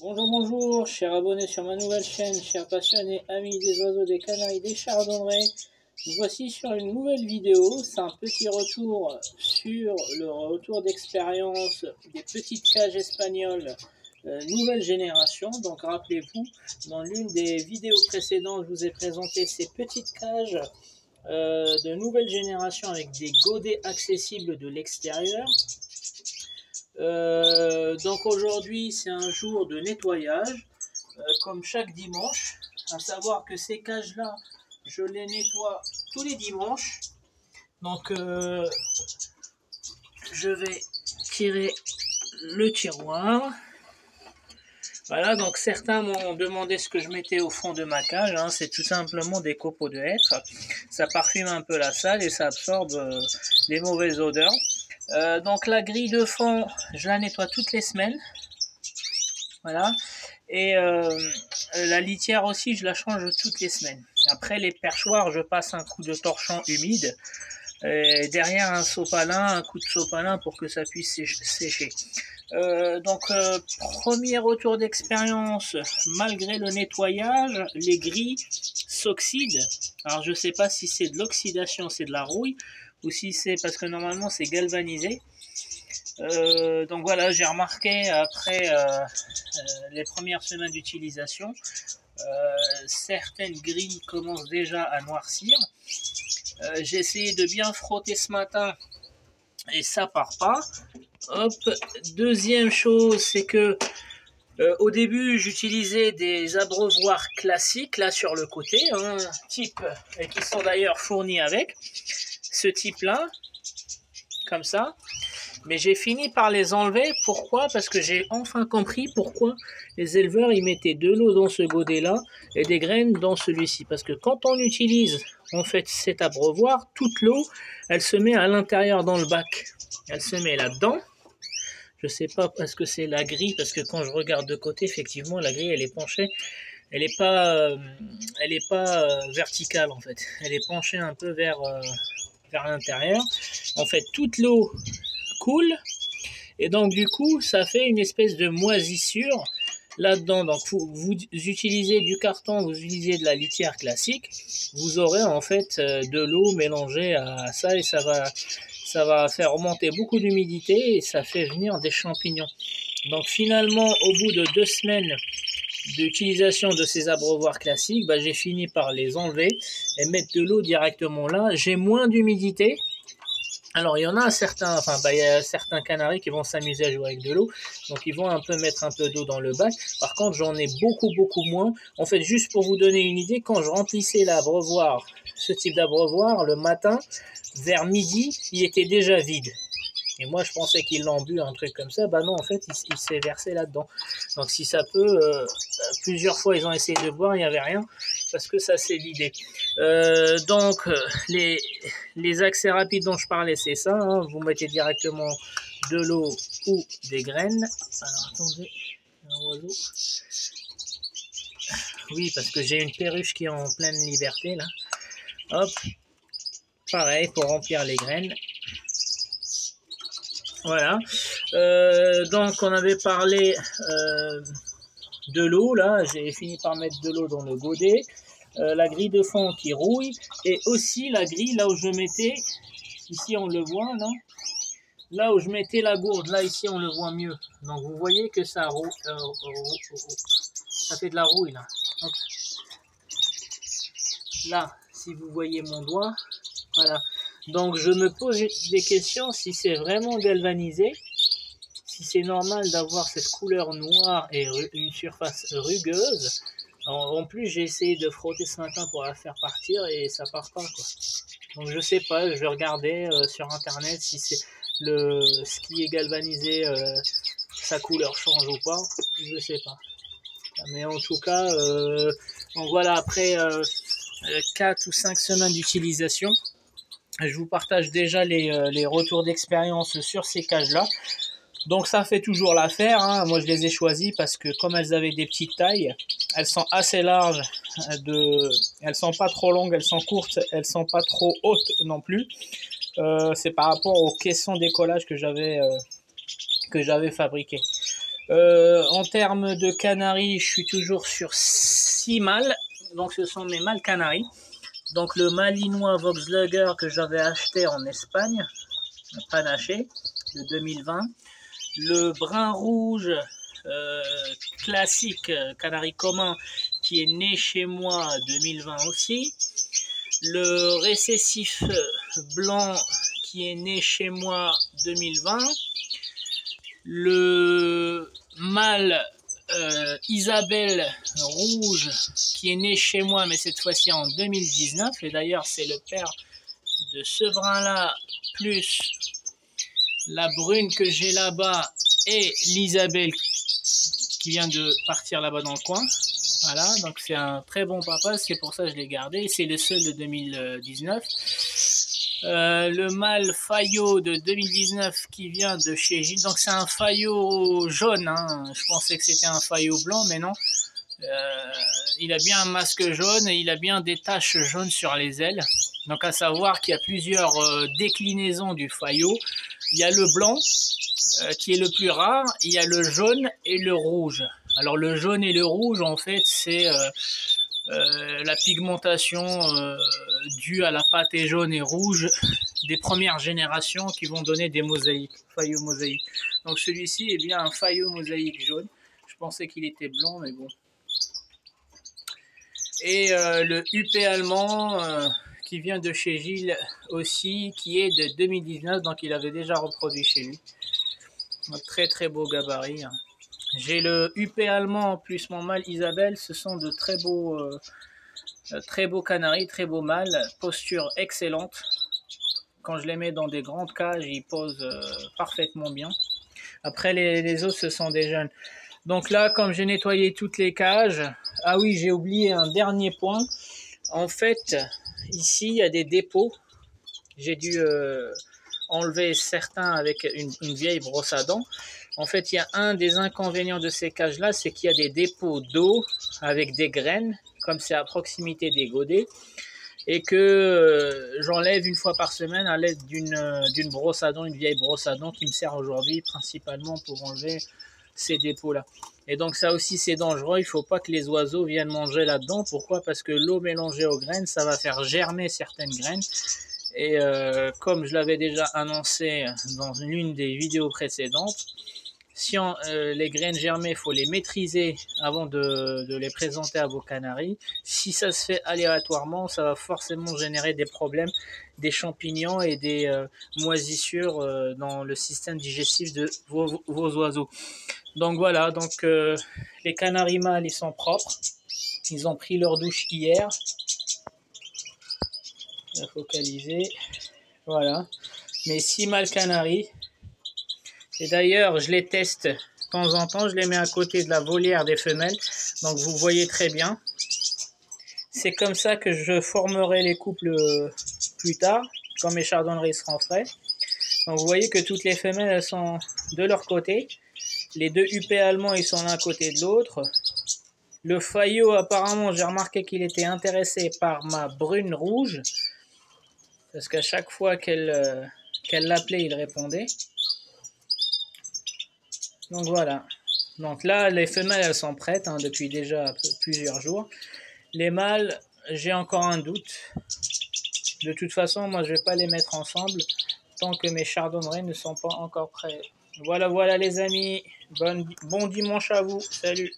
Bonjour, bonjour, chers abonnés sur ma nouvelle chaîne, chers passionnés, amis des oiseaux, des canaris, des chardonnerets. Nous voici sur une nouvelle vidéo. C'est un petit retour sur le retour d'expérience des petites cages espagnoles nouvelle génération. Donc rappelez-vous, dans l'une des vidéos précédentes, je vous ai présenté ces petites cages de nouvelle génération avec des godets accessibles de l'extérieur. Donc aujourd'hui c'est un jour de nettoyage comme chaque dimanche, à savoir que ces cages là je les nettoie tous les dimanches. Donc je vais tirer le tiroir. Voilà, donc certains m'ont demandé ce que je mettais au fond de ma cage, hein. C'est tout simplement des copeaux de hêtre. Ça parfume un peu la salle et ça absorbe les mauvaises odeurs. Donc la grille de fond, je la nettoie toutes les semaines. Voilà. Et la litière aussi, je la change toutes les semaines. Après les perchoirs, je passe un coup de torchon humide. Et derrière un sopalin, un coup de sopalin pour que ça puisse sécher. Premier retour d'expérience, malgré le nettoyage, les grilles s'oxydent. Alors je sais pas si c'est de l'oxydation, c'est de la rouille, ou si c'est parce que normalement c'est galvanisé. Donc voilà, j'ai remarqué après les premières semaines d'utilisation, certaines grilles commencent déjà à noircir. J'ai essayé de bien frotter ce matin et ça part pas. Hop. Deuxième chose, c'est que au début j'utilisais des abreuvoirs classiques là sur le côté, hein, type, et qui sont d'ailleurs fournis avec ce type là, comme ça. Mais j'ai fini par les enlever. Pourquoi? Parce que j'ai enfin compris pourquoi les éleveurs ils mettaient de l'eau dans ce godet là et des graines dans celui-ci. Parce que quand on utilise en fait cet abreuvoir, toute l'eau elle se met à l'intérieur dans le bac. Elle se met là-dedans. Je sais pas parce que c'est la grille, parce que quand je regarde de côté, effectivement la grille elle est penchée. Elle est pas verticale en fait. Elle est penchée un peu vers l'intérieur. En fait toute l'eau coule et donc du coup ça fait une espèce de moisissure là-dedans. Donc vous utilisez du carton, vous utilisez de la litière classique, vous aurez en fait de l'eau mélangée à ça et ça va faire remonter beaucoup d'humidité et ça fait venir des champignons. Donc finalement au bout de 2 semaines d'utilisation de ces abreuvoirs classiques, j'ai fini par les enlever et mettre de l'eau directement là. J'ai moins d'humidité. Alors il y en a certains, il y a certains canaris qui vont s'amuser à jouer avec de l'eau, donc ils vont un peu mettre un peu d'eau dans le bac. Par contre j'en ai beaucoup moins. En fait, juste pour vous donner une idée, quand je remplissais l'abreuvoir, ce type d'abreuvoir, le matin, vers midi, il était déjà vide. Et moi je pensais qu'ils l'ont bu, un truc comme ça. Non, en fait il s'est versé là-dedans. Donc si ça peut, plusieurs fois ils ont essayé de boire, il n'y avait rien, parce que ça s'est vidé. Les accès rapides dont je parlais, c'est ça, hein. Vous mettez directement de l'eau ou des graines. Alors attendez, un oiseau. Oui, parce que j'ai une perruche qui est en pleine liberté là. Hop, pareil pour remplir les graines. Voilà. Donc on avait parlé de l'eau là. J'ai fini par mettre de l'eau dans le godet. La grille de fond qui rouille et aussi la grille là où je mettais, ici on le voit, non? Là où je mettais la gourde, là ici on le voit mieux. Donc vous voyez que ça roule, ça fait de la rouille là. Hop. Là, si vous voyez mon doigt, voilà. Donc je me pose des questions si c'est vraiment galvanisé, si c'est normal d'avoir cette couleur noire et une surface rugueuse. En plus, j'ai essayé de frotter ce matin pour la faire partir et ça part pas, quoi. Donc je sais pas, je vais regarder sur internet si c'est ce qui est galvanisé, sa couleur change ou pas. Je sais pas. Mais en tout cas, donc voilà, après 4 ou 5 semaines d'utilisation, je vous partage déjà les retours d'expérience sur ces cages-là. Donc ça fait toujours l'affaire, hein. Moi je les ai choisies parce que comme elles avaient des petites tailles, elles sont assez larges, elles sont pas trop longues, elles sont courtes, elles sont pas trop hautes non plus. C'est par rapport aux caissons d'écollage que j'avais fabriqué. En termes de canaries, je suis toujours sur 6 mâles. Donc ce sont mes mâles canaries. Donc le malinois Volkswagen que j'avais acheté en Espagne, panaché, de 2020. Le brun rouge classique, canari commun, qui est né chez moi 2020 aussi. Le récessif blanc qui est né chez moi 2020. Le mâle Isabelle rouge qui est né chez moi, mais cette fois-ci en 2019. Et d'ailleurs, c'est le père de ce brun-là, plus la brune que j'ai là-bas et l'Isabelle qui vient de partir là-bas dans le coin. Voilà, donc c'est un très bon papa, c'est pour ça que je l'ai gardé. C'est le seul de 2019. Le mâle Fayot de 2019 qui vient de chez Gilles. Donc c'est un Fayot jaune, hein. Je pensais que c'était un Fayot blanc, mais non. Il a bien un masque jaune et il a bien des taches jaunes sur les ailes. Donc à savoir qu'il y a plusieurs déclinaisons du Fayot. Il y a le blanc qui est le plus rare, il y a le jaune et le rouge. Alors le jaune et le rouge, en fait, c'est la pigmentation due à la pâte jaune et rouge des premières générations qui vont donner des mosaïques, Fayot mosaïque. Donc celui-ci est bien un Fayot mosaïque jaune. Je pensais qu'il était blanc, mais bon. Et le UP allemand qui vient de chez Gilles aussi, qui est de 2019, donc il avait déjà reproduit chez lui. Donc, très très beau gabarit. Hein. J'ai le UP allemand plus mon mâle Isabelle, ce sont de très beaux canaris, très beaux mâles, posture excellente. Quand je les mets dans des grandes cages, ils posent parfaitement bien. Après les autres, ce sont des jeunes. Donc là, comme j'ai nettoyé toutes les cages, ah oui, j'ai oublié un dernier point. En fait, ici, il y a des dépôts. J'ai dû enlever certains avec une vieille brosse à dents. En fait, il y a un des inconvénients de ces cages-là, c'est qu'il y a des dépôts d'eau avec des graines, comme c'est à proximité des godets, et que j'enlève une fois par semaine à l'aide d'une brosse à dents, une vieille brosse à dents qui me sert aujourd'hui principalement pour enlever ces dépôts-là. Et donc ça aussi c'est dangereux, il ne faut pas que les oiseaux viennent manger là-dedans. Pourquoi? Parce que l'eau mélangée aux graines, ça va faire germer certaines graines. Et comme je l'avais déjà annoncé dans l'une des vidéos précédentes, si les graines germées, il faut les maîtriser avant de les présenter à vos canaris. Si ça se fait aléatoirement, ça va forcément générer des problèmes, des champignons et des moisissures dans le système digestif de vos oiseaux. Donc voilà, donc les canaris mâles, ils sont propres. Ils ont pris leur douche hier. Je vais focaliser. Voilà. Mes 6 mâles canaris. Et d'ailleurs, je les teste de temps en temps. Je les mets à côté de la volière des femelles. Donc vous voyez très bien. C'est comme ça que je formerai les couples plus tard, quand mes chardonneries seront frais. Donc vous voyez que toutes les femelles, elles sont de leur côté. Les deux UP allemands, ils sont l'un côté de l'autre. Le Fayot, apparemment, j'ai remarqué qu'il était intéressé par ma brune rouge. Parce qu'à chaque fois qu'elle l'appelait, il répondait. Donc voilà. Donc là, les femelles, elles sont prêtes hein, depuis déjà plusieurs jours. Les mâles, j'ai encore un doute. De toute façon, moi, je ne vais pas les mettre ensemble tant que mes chardonnerets ne sont pas encore prêts. Voilà, voilà les amis. Bon dimanche à vous. Salut.